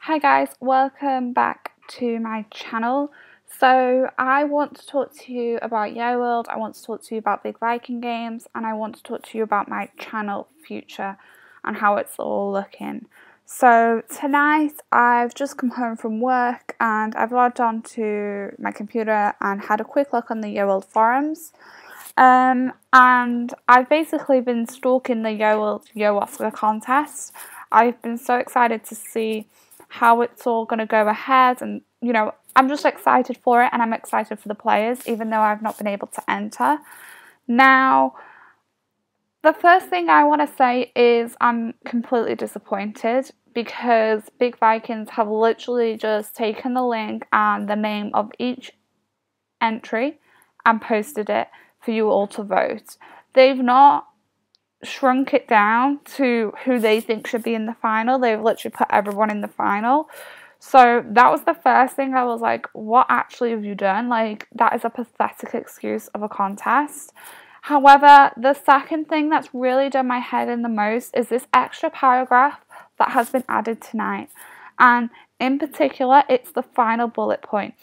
Hi guys, welcome back to my channel. So I want to talk to you about YoWorld, I want to talk to you about Big Viking games, and I want to talk to you about my channel future and how it's all looking. So tonight I've just come home from work and I've logged onto my computer and had a quick look on the YoWorld forums. And I've basically been stalking the YoWorld Yoscar contest. I've been so excited to see how it's all going to go ahead, and I'm just excited for it, and I'm excited for the players even though I've not been able to enter. Now, the first thing I want to say is I'm completely disappointed because Big Vikings have literally just taken the link and the name of each entry and posted it for you all to vote. They've not shrunk it down to who they think should be in the final. They've literally put everyone in the final. So that was the first thing. I was like, what actually have you done? Like, that is a pathetic excuse of a contest. However, the second thing that's really done my head in the most is this extra paragraph that has been added tonight. And in particular, it's the final bullet point.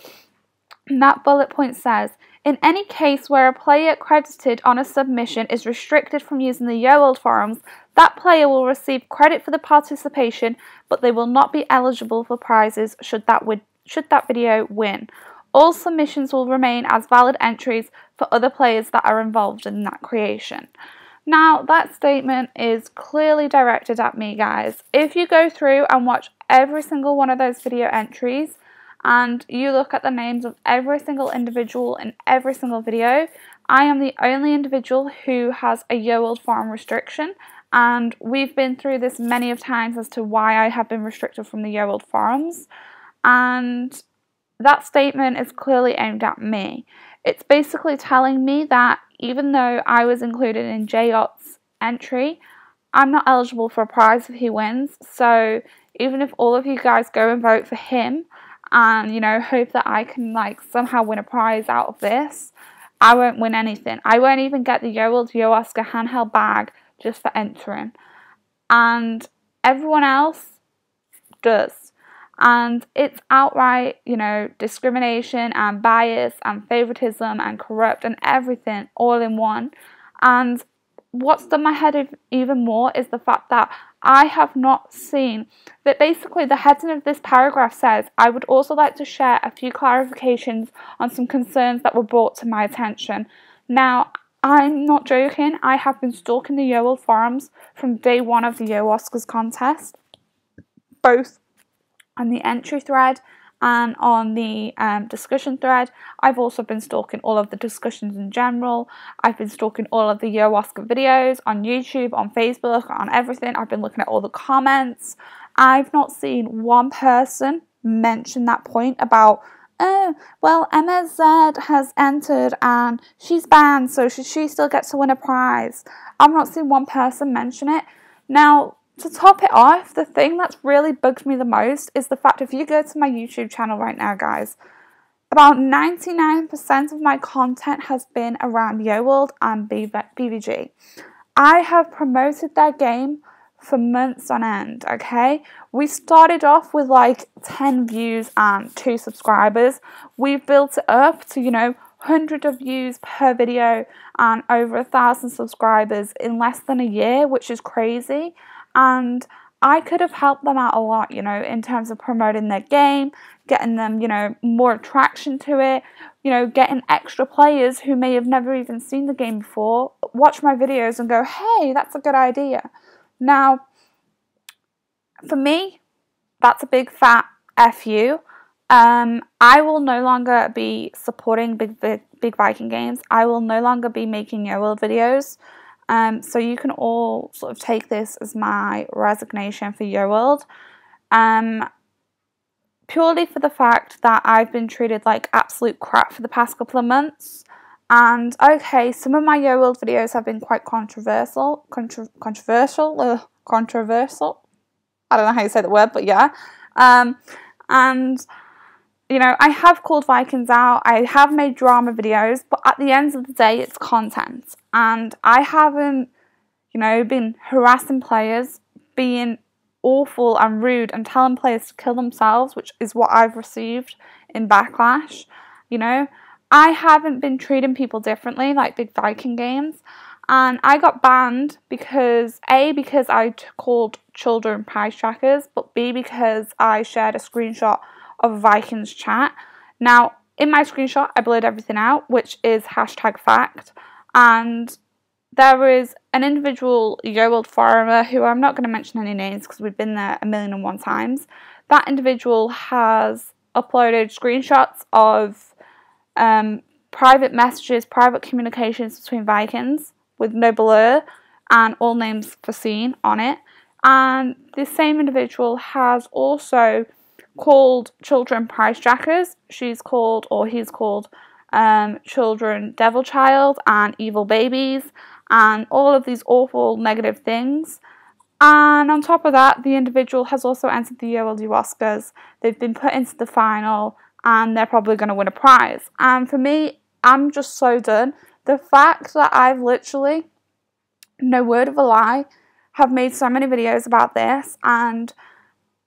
And that bullet point says, in any case where a player credited on a submission is restricted from using the YoWorld forums, that player will receive credit for the participation, but they will not be eligible for prizes should that video win. All submissions will remain as valid entries for other players that are involved in that creation. Now, that statement is clearly directed at me, guys. If you go through and watch every single one of those video entries, and you look at the names of every single individual in every single video, I am the only individual who has a YoWorld forum restriction, and we've been through this many of times as to why I have been restricted from the YoWorld forums, and that statement is clearly aimed at me. It's basically telling me that even though I was included in J.'s entry, I'm not eligible for a prize if he wins. So even if all of you guys go and vote for him, and hope that I can somehow win a prize out of this, I won't win anything. I won't even get the YoWorld Yoscar handheld bag just for entering, and everyone else does. And it's outright discrimination and bias and favoritism and corrupt and everything all in one. And what's done my head even more is the fact that I have not seen that. Basically, the heading of this paragraph says, I would also like to share a few clarifications on some concerns that were brought to my attention. Now, I'm not joking. I have been stalking the YoWorld forums from day one of the YoWorld contest, both on the entry thread and on the discussion thread. I've also been stalking all of the discussions in general. I've been stalking all of the YoWorld videos on YouTube, on Facebook, on everything. I've been looking at all the comments. I've not seen one person mention that point about, oh, well, MSZ has entered and she's banned, so she still gets to win a prize. I've not seen one person mention it. Now, to top it off, the thing that's really bugged me the most is the fact if you go to my YouTube channel right now, guys, about 99% of my content has been around YoWorld and BVG. I have promoted their game for months on end, okay? We started off with 10 views and 2 subscribers. We've built it up to, 100 of views per video and over 1,000 subscribers in less than a year, which is crazy. And I could have helped them out a lot, in terms of promoting their game, getting them, more attraction to it, getting extra players who may have never even seen the game before, watch my videos and go, hey, that's a good idea. Now, for me, that's a big fat F you. I will no longer be supporting Big Viking games. I will no longer be making YoWorld videos. So you can all sort of take this as my resignation for YoWorld. Purely for the fact that I've been treated like absolute crap for the past couple of months. And okay, some of my YoWorld videos have been quite controversial. Controversial. I don't know how you say the word, but yeah. And I have called Vikings out, I have made drama videos, but at the end of the day, it's content. And I haven't, been harassing players, being awful and rude and telling players to kill themselves, which is what I've received in backlash. You know, I haven't been treating people differently like big Viking games, and I got banned because A, because I called children price trackers, but B, because I shared a screenshot of a Vikings chat. Now, in my screenshot, I blurred everything out, which is #fact, and there is an individual YoWorld forumer who I'm not going to mention any names because we've been there 1,000,001 times. That individual has uploaded screenshots of private messages, private communications between Vikings with no blur and all names foreseen on it. And this same individual has also called children price jackers. She's called, or he's called, children devil child and evil babies and all of these awful negative things. And on top of that, the individual has also entered the YoWorld Yoscars. They've been put into the final and they're probably going to win a prize. And for me, I'm just so done. The fact that I've literally, no word of a lie, have made so many videos about this, and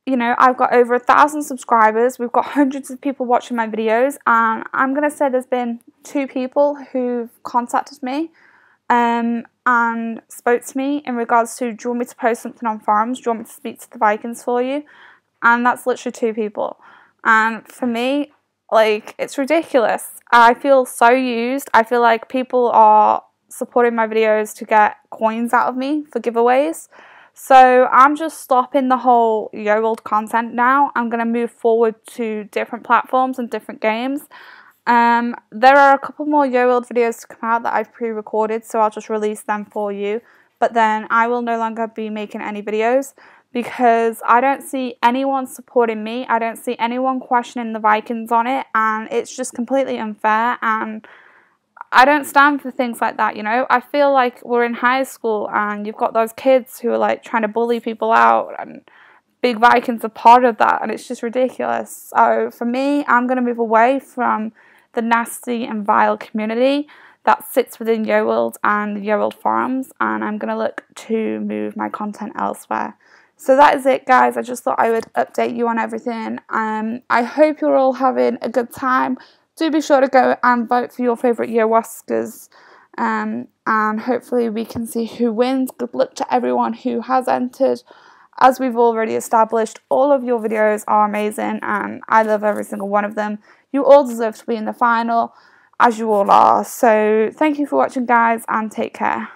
you know, I've got over 1,000 subscribers, we've got hundreds of people watching my videos, and I'm going to say there's been 2 people who've contacted me and spoke to me in regards to, do you want me to post something on forums, do you want me to speak to the Vikings for you? And that's literally 2 people. And for me, like, it's ridiculous. I feel so used. I feel like people are supporting my videos to get coins out of me for giveaways. So I'm just stopping the whole YoWorld content now. I'm going to move forward to different platforms and different games. There are a couple more YoWorld videos to come out that I've pre-recorded, so I'll just release them for you. But then I will no longer be making any videos because I don't see anyone supporting me. I don't see anyone questioning the Vikings on it, and it's just completely unfair, and I don't stand for things like that, you know. I feel like we're in high school and you've got those kids who are like trying to bully people out, and big Vikings are part of that, and it's just ridiculous. So for me, I'm going to move away from the nasty and vile community that sits within YoWorld and the YoWorld forums, and I'm going to look to move my content elsewhere. So that is it, guys. I just thought I would update you on everything. I hope you're all having a good time. Do be sure to go and vote for your favourite YoWorskers, and hopefully we can see who wins. Good luck to everyone who has entered. As we've already established, all of your videos are amazing and I love every single one of them. You all deserve to be in the final, as you all are. So thank you for watching, guys, and take care.